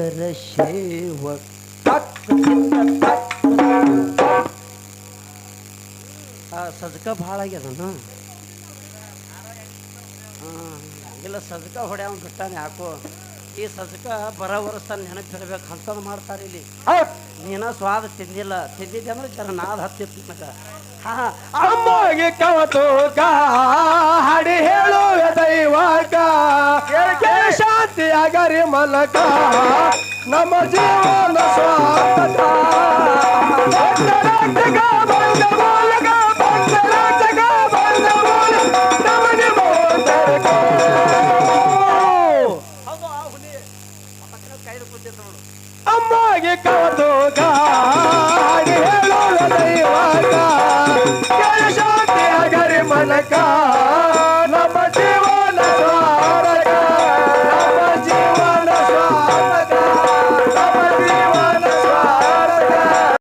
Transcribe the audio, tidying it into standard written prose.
ದೇವರ ಸೇವ ಸಜ್ಕ ಭಾಳ ಆಗ್ಯದನ ಇಲ್ಲ ಸಜ್ಕ ಹೊಡ್ಯಾವ ಬಿಟ್ಟಾನೆ ಯಾಕೋ ಈ ಸಜ್ಕ ಬರೋ ವರ್ಷ ನೆನಪು ಇರ್ಬೇಕು ಅಂತದ್ ಮಾಡ್ತಾರೆ ಇಲ್ಲಿ ನೀನ ಸ್ವಾದ ತಿಂದಿದ್ದೆ ಅಂದ್ರೆ ಜರ ನಾದ್ ಹತ್ತಿತ್ತು ನನಗ ಅಮ್ಮಗೆ ಕವತೋಗ ಹಾಡಿ ಹೇಳುವ ದೈವಕ ಶಾಂತಿಯ ಗರಿ ಮಲಕ ನಮ್ಮ ಜೀವನ ಸ್ವಾಗತ ಅಮ್ಮಗೆ ಕವತೋಗ ಹಾಡಿ ಹೇಳುವ ದೈವಕ ಶಾಂತಿಯ ಗರಿ ಮಲಕ